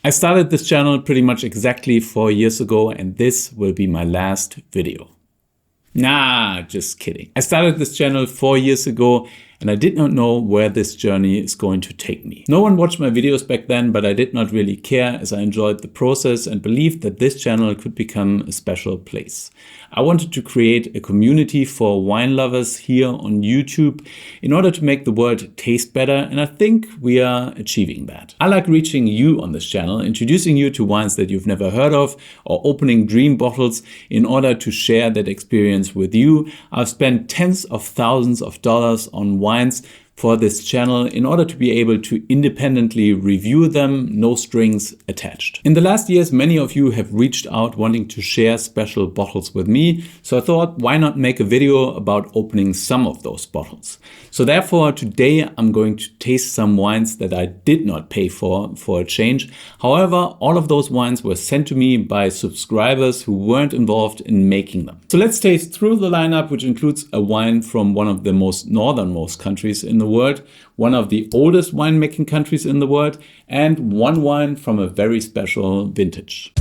I started this channel pretty much exactly 4 years ago, and this will be my last video. Nah, just kidding. I started this channel 4 years ago, and I did not know where this journey is going to take me. No one watched my videos back then, but I did not really care, as I enjoyed the process and believed that this channel could become a special place. I wanted to create a community for wine lovers here on YouTube in order to make the world taste better, and I think we are achieving that. I like reaching you on this channel, introducing you to wines that you've never heard of, or opening dream bottles in order to share that experience with you. I've spent tens of thousands of dollars on wines for this channel in order to be able to independently review them, no strings attached. In the last years, many of you have reached out wanting to share special bottles with me, so I thought, why not make a video about opening some of those bottles? So therefore, today I'm going to taste some wines that I did not pay for a change. However, all of those wines were sent to me by subscribers who weren't involved in making them. So let's taste through the lineup, which includes a wine from one of the most northernmost countries in the world, one of the oldest winemaking countries in the world, and one wine from a very special vintage.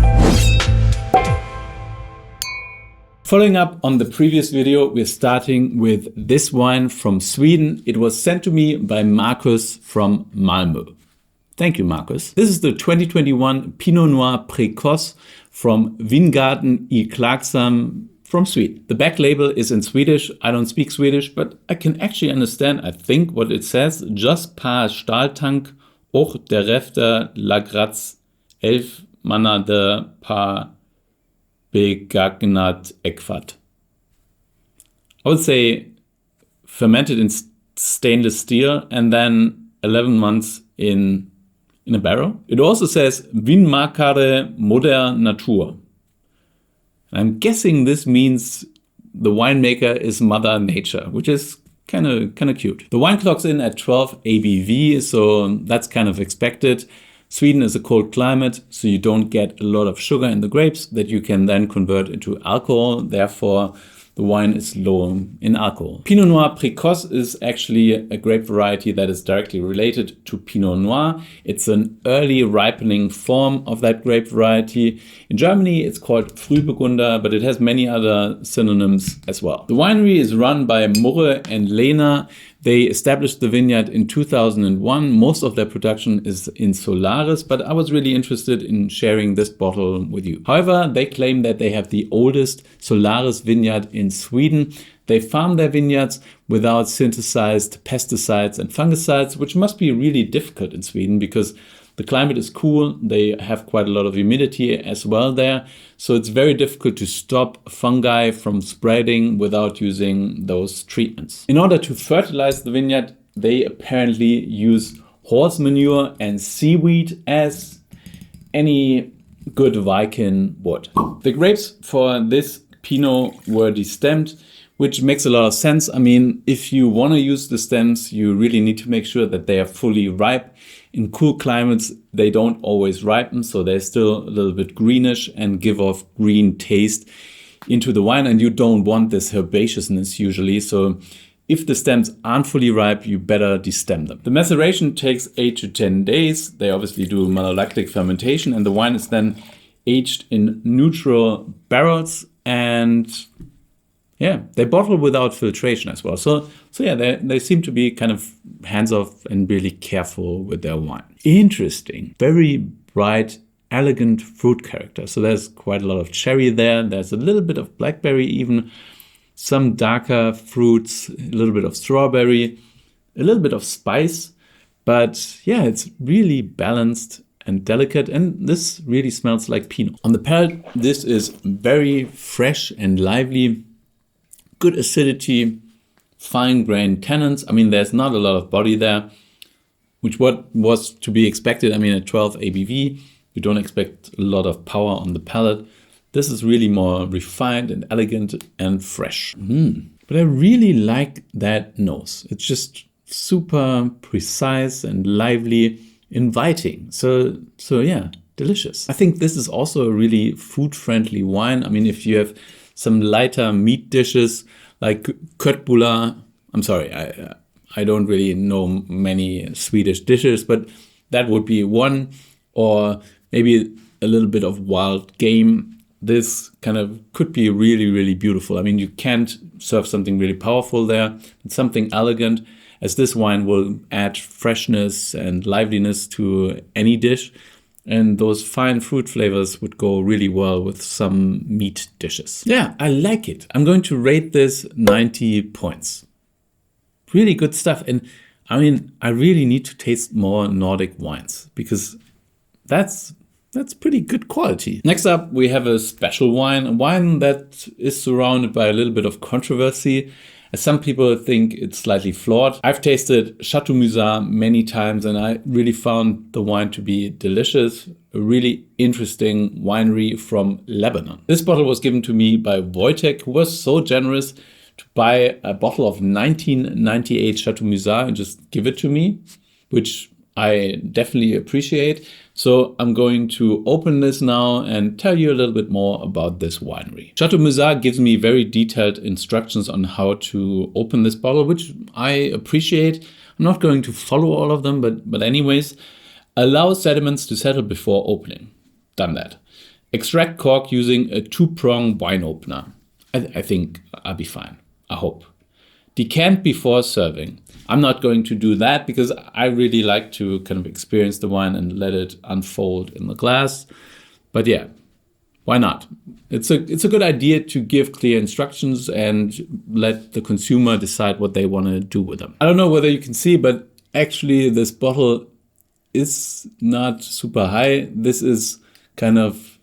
Following up on the previous video, we're starting with this wine from Sweden. It was sent to me by Marcus from Malmö. Thank you, Marcus. This is the 2021 Pinot Noir Precose from Vingarden I Klagshamn from Sweden. The back label is in Swedish. I don't speak Swedish, but I can actually understand, I think, what it says. Just par Stahltank och därefter lagrats 11 månader par begagnat ekfat. I would say fermented in stainless steel and then 11 months in a barrel. It also says Vinmakare Moder Natur. I'm guessing this means the winemaker is Mother Nature, which is kind of cute. The wine clocks in at 12 ABV, so that's kind of expected. Sweden is a cold climate, so you don't get a lot of sugar in the grapes that you can then convert into alcohol. Therefore, the wine is low in alcohol. Pinot Noir Precose is actually a grape variety that is directly related to Pinot Noir. It's an early ripening form of that grape variety. In Germany, it's called Frühburgunder, but it has many other synonyms as well. The winery is run by Murre and Lena. They established the vineyard in 2001. Most of their production is in Solaris, but I was really interested in sharing this bottle with you. However, they claim that they have the oldest Solaris vineyard in Sweden. They farm their vineyards without synthesized pesticides and fungicides, which must be really difficult in Sweden because the climate is cool. They have quite a lot of humidity as well there. So it's very difficult to stop fungi from spreading without using those treatments. In order to fertilize the vineyard, they apparently use horse manure and seaweed as any good Viking would. The grapes for this Pinot were destemmed, which makes a lot of sense. I mean, if you want to use the stems, you really need to make sure that they are fully ripe. In cool climates, they don't always ripen, so they're still a little bit greenish and give off green taste into the wine, and you don't want this herbaceousness usually. So if the stems aren't fully ripe, you better destem them. The maceration takes 8 to 10 days. They obviously do malolactic fermentation, and the wine is then aged in neutral barrels, and yeah, they bottle without filtration as well. So yeah, they seem to be kind of hands-off and really careful with their wine. Interesting, very bright, elegant fruit character. So there's quite a lot of cherry there. There's a little bit of blackberry even, some darker fruits, a little bit of strawberry, a little bit of spice. But yeah, it's really balanced and delicate, and this really smells like Pinot. On the palate, this is very fresh and lively. Good acidity, fine-grained tannins. I mean, there's not a lot of body there, which was to be expected. I mean, at 12 ABV, you don't expect a lot of power on the palate. This is really more refined and elegant and fresh. But I really like that nose. It's just super precise and lively, inviting. So yeah, delicious. I think this is also a really food-friendly wine. I mean, if you have some lighter meat dishes like köttbullar. I'm sorry, I don't really know many Swedish dishes, but that would be one. Or maybe a little bit of wild game, this kind of could be really, really beautiful. I mean, you can't serve something really powerful there. It's something elegant, as this wine will add freshness and liveliness to any dish. And those fine fruit flavors would go really well with some meat dishes. Yeah, I like it. I'm going to rate this 90 points. Really good stuff. And I mean, I really need to taste more Nordic wines because that's pretty good quality. Next up, we have a special wine, a wine that is surrounded by a little bit of controversy. Some people think it's slightly flawed. I've tasted Chateau Musar many times and I really found the wine to be delicious. A really interesting winery from Lebanon. This bottle was given to me by Wojtek, who was so generous to buy a bottle of 1998 Chateau Musar and just give it to me, which I definitely appreciate. So I'm going to open this now and tell you a little bit more about this winery. Chateau Musar gives me very detailed instructions on how to open this bottle, which I appreciate. I'm not going to follow all of them, but anyways, allow sediments to settle before opening. Done that. Extract cork using a 2-prong wine opener. I think I'll be fine. I hope. Decant before serving. I'm not going to do that because I really like to kind of experience the wine and let it unfold in the glass. But yeah, why not? It's a good idea to give clear instructions and let the consumer decide what they want to do with them. I don't know whether you can see, but actually this bottle is not super high. This is kind of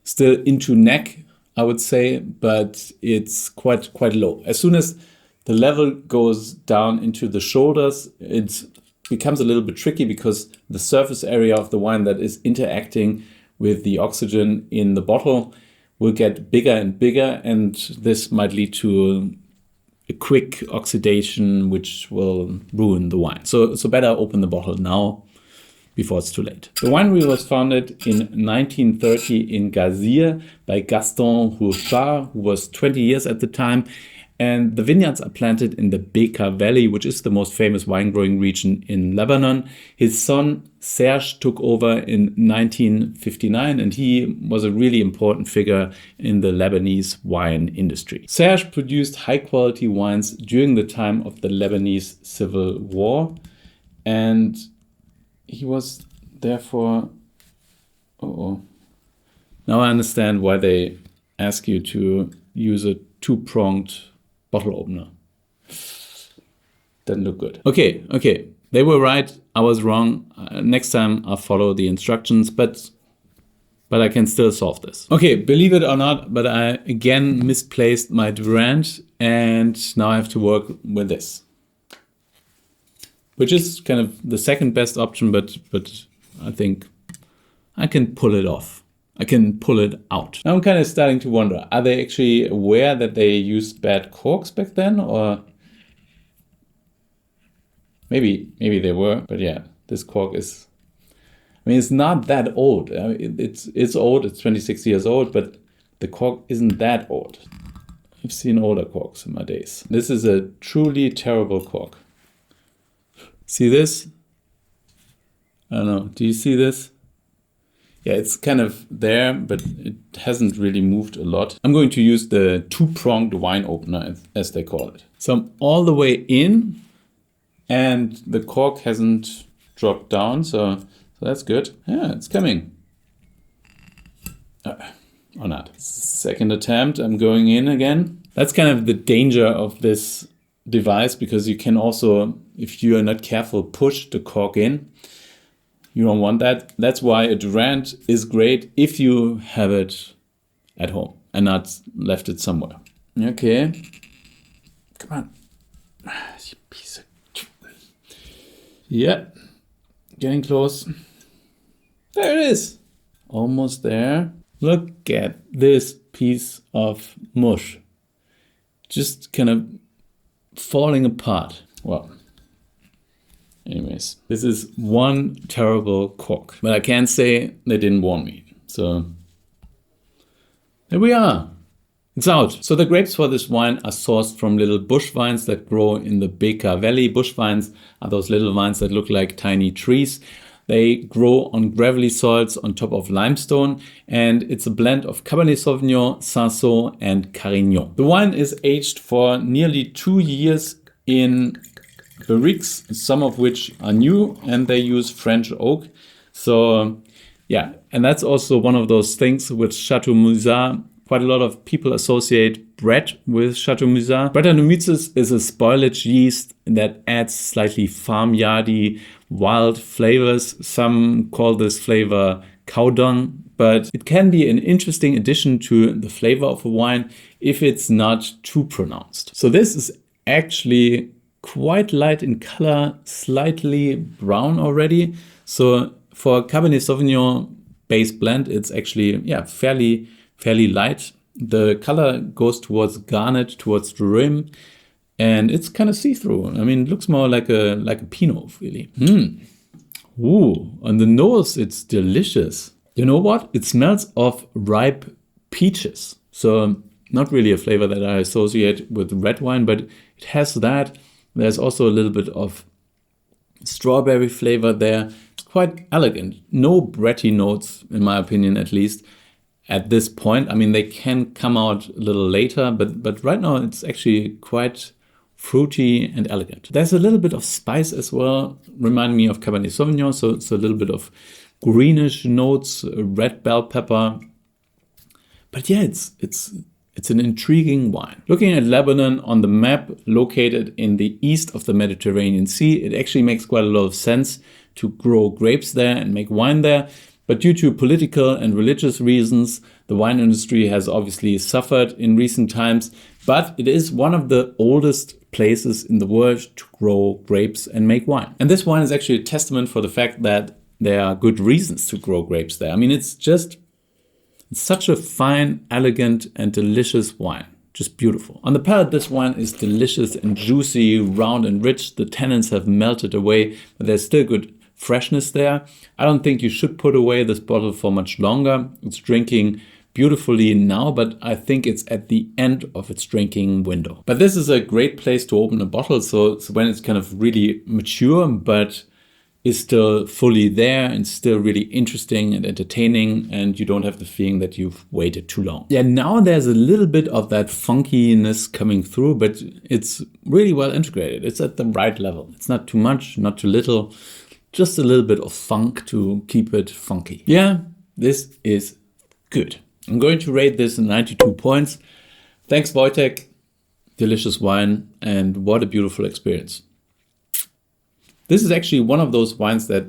still into neck, I would say, but it's quite low. As soon as the level goes down into the shoulders, it becomes a little bit tricky because the surface area of the wine that is interacting with the oxygen in the bottle will get bigger and bigger, and this might lead to a quick oxidation which will ruin the wine. So better open the bottle now before it's too late. The winery was founded in 1930 in Gazir by Gaston Rouchard, who was 20 years at the time. And the vineyards are planted in the Bekaa Valley, which is the most famous wine growing region in Lebanon. His son Serge took over in 1959, and he was a really important figure in the Lebanese wine industry. Serge produced high quality wines during the time of the Lebanese Civil War, and he was therefore... Now I understand why they ask you to use a 2-pronged bottle opener. Doesn't look good. Okay. They were right. I was wrong. Next time I'll follow the instructions, but I can still solve this. Okay, believe it or not, but I again misplaced my Durand and now I have to work with this, which is kind of the second best option, but I think I can pull it off. I can pull it out. Now I'm kind of starting to wonder, are they actually aware that they used bad corks back then? Or maybe they were, but yeah, this cork is, I mean, it's not that old. I mean, it's old, it's 26 years old, but the cork isn't that old. I've seen older corks in my days. This is a truly terrible cork. See this? I don't know, do you see this? Yeah, it's kind of there, but it hasn't really moved a lot. I'm going to use the 2-pronged wine opener, as they call it. So I'm all the way in, and the cork hasn't dropped down, so that's good. Yeah, it's coming. Or not. Second attempt, I'm going in again. That's kind of the danger of this device, because you can also, if you are not careful, push the cork in. You don't want that. That's why a Durand is great if you have it at home and not left it somewhere. Okay. Come on. You piece of... Yeah. Getting close. There it is. Almost there. Look at this piece of mush. Just kind of falling apart. Well. Anyways, this is one terrible cork, but I can't say they didn't warn me. So there we are. It's out. So the grapes for this wine are sourced from little bush vines that grow in the Bekaa Valley. Bush vines are those little vines that look like tiny trees. They grow on gravelly soils on top of limestone, and it's a blend of Cabernet Sauvignon, Cinsault, and Carignan. The wine is aged for nearly 2 years in barriques, some of which are new, and they use French oak. So yeah, and that's also one of those things with Chateau Musar. Quite a lot of people associate bread with Chateau Musar. Brettanomyces is a spoilage yeast that adds slightly farmyardy, wild flavors. Some call this flavor cow dung, but it can be an interesting addition to the flavor of a wine if it's not too pronounced. So this is actually quite light in color, slightly brown already. So for a Cabernet Sauvignon based blend, it's actually fairly light. The color goes towards garnet, towards the rim, and it's kind of see-through. I mean, it looks more like a Pinot, really. Ooh, on the nose, it's delicious. You know what? It smells of ripe peaches. So not really a flavor that I associate with red wine, but it has that. There's also a little bit of strawberry flavor there. It's quite elegant. No bready notes, in my opinion, at least. At this point, I mean, they can come out a little later, but right now it's actually quite fruity and elegant. There's a little bit of spice as well, remind me of Cabernet Sauvignon, so it's a little bit of greenish notes, red bell pepper. But yeah, it's an intriguing wine. Looking at Lebanon on the map, located in the east of the Mediterranean Sea, it actually makes quite a lot of sense to grow grapes there and make wine there. But due to political and religious reasons, the wine industry has obviously suffered in recent times, but it is one of the oldest places in the world to grow grapes and make wine. And this wine is actually a testament for the fact that there are good reasons to grow grapes there. I mean, it's such a fine, elegant, and delicious wine. Just beautiful. On the palate, this wine is delicious and juicy, round and rich. The tannins have melted away, but there's still good freshness there. I don't think you should put away this bottle for much longer. It's drinking beautifully now, but I think it's at the end of its drinking window. But this is a great place to open a bottle. So when it's kind of really mature, but is still fully there and still really interesting and entertaining, and you don't have the feeling that you've waited too long. Yeah, now there's a little bit of that funkiness coming through, but it's really well integrated. It's at the right level. It's not too much, not too little. Just a little bit of funk to keep it funky. Yeah, this is good. I'm going to rate this 92 points. Thanks, Wojtek. Delicious wine, and what a beautiful experience. This is actually one of those wines that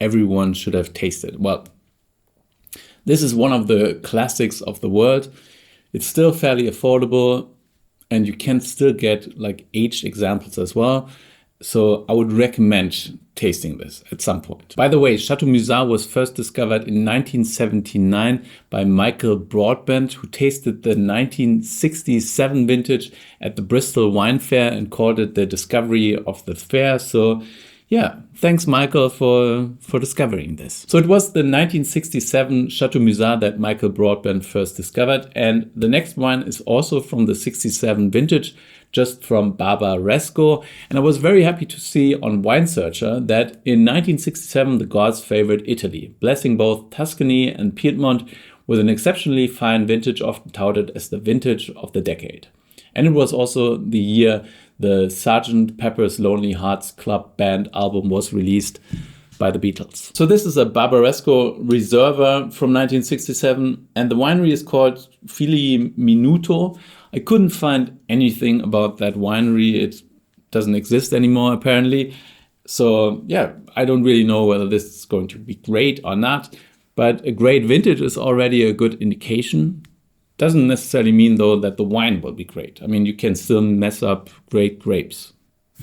everyone should have tasted. Well, this is one of the classics of the world. It's still fairly affordable, and you can still get like aged examples as well. So I would recommend tasting this at some point. By the way, Chateau Musar was first discovered in 1979 by Michael Broadbent, who tasted the 1967 vintage at the Bristol Wine Fair and called it the discovery of the fair. So yeah, thanks Michael for discovering this. So it was the 1967 Chateau Musar that Michael Broadbent first discovered, and the next wine is also from the 67 vintage, just from Barbaresco. And I was very happy to see on Wine Searcher that in 1967 the gods favored Italy, blessing both Tuscany and Piedmont with an exceptionally fine vintage often touted as the vintage of the decade. And it was also the year the Sgt. Pepper's Lonely Hearts Club Band album was released by the Beatles. So this is a Barbaresco Reserva from 1967, and the winery is called Minuto. I couldn't find anything about that winery. It doesn't exist anymore, apparently. So yeah, I don't really know whether this is going to be great or not, but a great vintage is already a good indication. Doesn't necessarily mean, though, that the wine will be great. I mean, you can still mess up great grapes,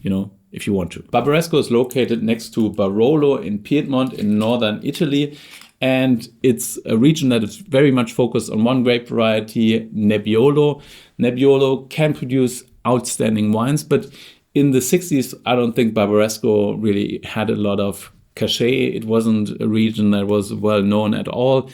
you know, if you want to. Barbaresco is located next to Barolo in Piedmont in northern Italy. And it's a region that is very much focused on one grape variety, Nebbiolo. Nebbiolo can produce outstanding wines, but in the 60s, I don't think Barbaresco really had a lot of cachet. It wasn't a region that was well known at all.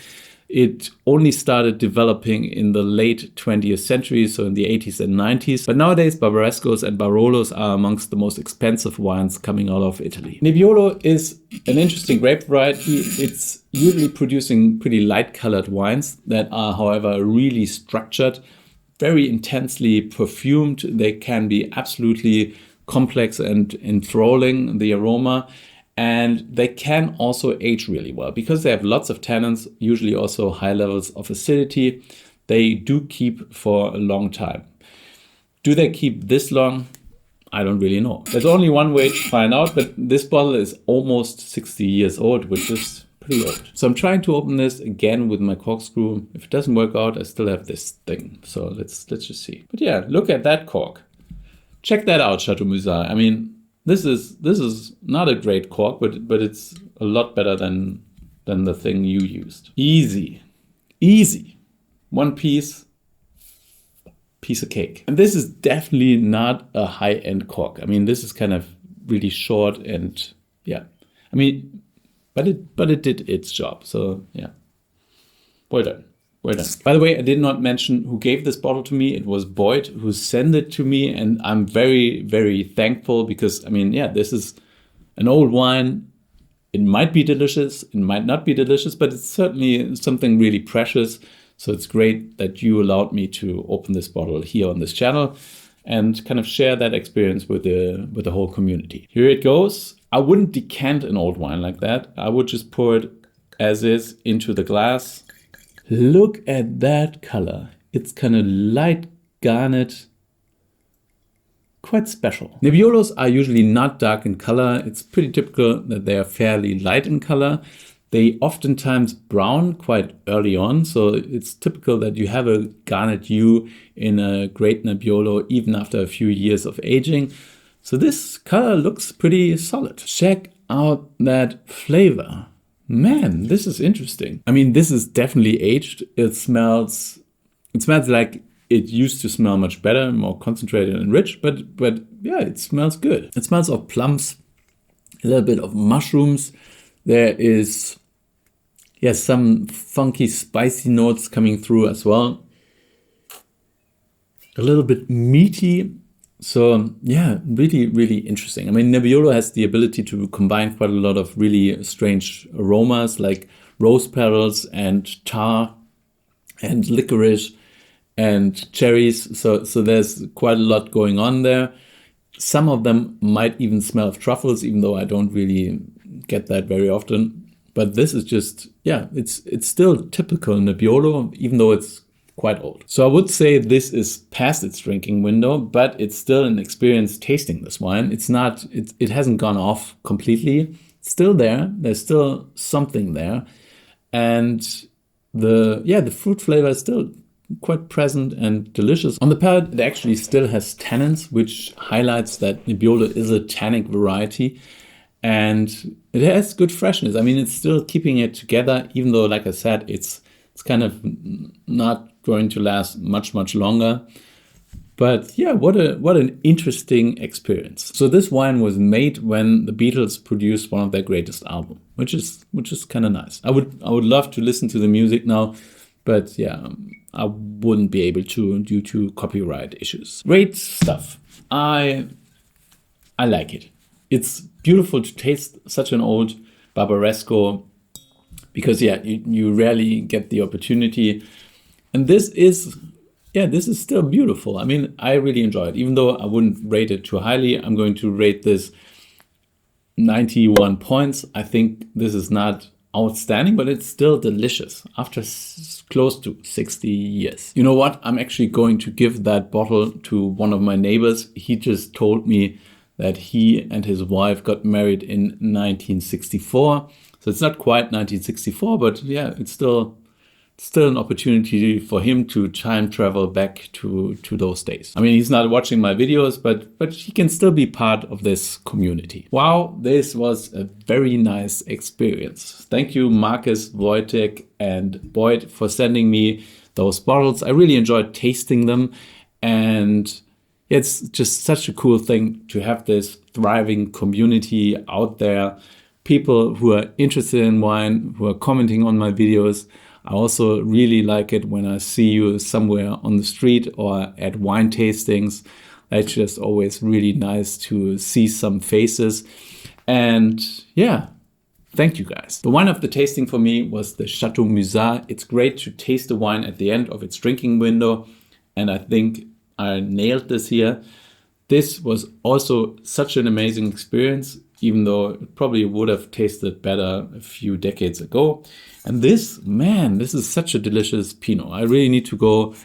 It only started developing in the late 20th century, so in the 80s and 90s. But nowadays, Barbarescos and Barolos are amongst the most expensive wines coming out of Italy. Nebbiolo is an interesting grape variety. It's usually producing pretty light-colored wines that are, however, really structured, very intensely perfumed. They can be absolutely complex and enthralling, the aroma. And they can also age really well because they have lots of tannins, usually also high levels of acidity. They do keep for a long time. Do they keep this long? I don't really know. There's only one way to find out, but this bottle is almost 60 years old, which is pretty old. So I'm trying to open this again with my corkscrew. If it doesn't work out, I still have this thing. So let's just see. But yeah, look at that cork. Check that out, Chateau Musar. I mean, this is not a great cork, but it's a lot better than the thing you used. Easy. One piece of cake. And this is definitely not a high-end cork. I mean, this is kind of really short and yeah. I mean, but it did its job. So yeah, well done. Well done. By the way, I did not mention who gave this bottle to me. It was Boyd who sent it to me, and I'm very, very thankful because, I mean, yeah, this is an old wine. It might be delicious, it might not be delicious, but it's certainly something really precious. So it's great that you allowed me to open this bottle here on this channel and kind of share that experience with the whole community. Here it goes. I wouldn't decant an old wine like that. I would just pour it as is into the glass. Look at that color. It's kind of light garnet, quite special. Nebbiolos are usually not dark in color. It's pretty typical that they are fairly light in color. They oftentimes brown quite early on. So it's typical that you have a garnet hue in a great Nebbiolo even after a few years of aging. So this color looks pretty solid. Check out that flavor. Man, this is interesting. I mean, this is definitely aged. It smells like it used to smell much better, more concentrated and rich, but yeah, it smells good. It smells of plums, a little bit of mushrooms. There is, yeah, some funky, spicy notes coming through as well. A little bit meaty. So yeah, really, really interesting. I mean, Nebbiolo has the ability to combine quite a lot of really strange aromas like rose petals and tar and licorice and cherries. So there's quite a lot going on there. Some of them might even smell of truffles, even though I don't really get that very often. But this is just, yeah, it's still typical Nebbiolo, even though it's quite old. So I would say this is past its drinking window, but it's still an experience tasting this wine. It hasn't gone off completely. It's still there. There's still something there. And the fruit flavor is still quite present and delicious. On the palate, it actually still has tannins, which highlights that Nebbiolo is a tannic variety. And it has good freshness. I mean, it's still keeping it together, even though, like I said, it's kind of not going to last much longer. But yeah, what an interesting experience. So this wine was made when the Beatles produced one of their greatest albums, which is kind of nice. I would love to listen to the music now, but yeah, I wouldn't be able to due to copyright issues. Great stuff. I like it. It's beautiful to taste such an old Barbaresco because yeah, you rarely get the opportunity. And this is still beautiful. I mean, I really enjoy it. Even though I wouldn't rate it too highly, I'm going to rate this 91 points. I think this is not outstanding, but it's still delicious after close to 60 years. You know what? I'm actually going to give that bottle to one of my neighbors. He just told me that he and his wife got married in 1964. So it's not quite 1964, but yeah, it's still an opportunity for him to time travel back to those days. I mean, he's not watching my videos, but he can still be part of this community. Wow, this was a very nice experience. Thank you, Marcus, Wojtek, and Boyd for sending me those bottles. I really enjoyed tasting them, and it's just such a cool thing to have this thriving community out there. People who are interested in wine, who are commenting on my videos. I also really like it when I see you somewhere on the street or at wine tastings. It's just always really nice to see some faces. And yeah, thank you guys. The wine of the tasting for me was the Chateau Musar. It's great to taste the wine at the end of its drinking window. And I think I nailed this here. This was also such an amazing experience, even though it probably would have tasted better a few decades ago. And this, man, this is such a delicious Pinot. I really need to go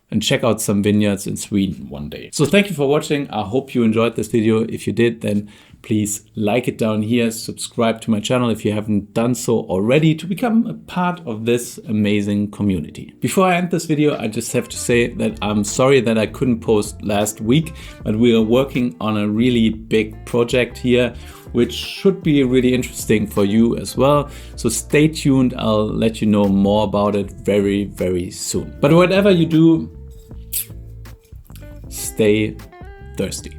and check out some vineyards in Sweden one day. So thank you for watching. I hope you enjoyed this video. If you did, then please like it down here. Subscribe to my channel if you haven't done so already to become a part of this amazing community. Before I end this video, I just have to say that I'm sorry that I couldn't post last week, but we are working on a really big project here, which should be really interesting for you as well. So stay tuned. I'll let you know more about it very, very soon. But whatever you do, stay thirsty.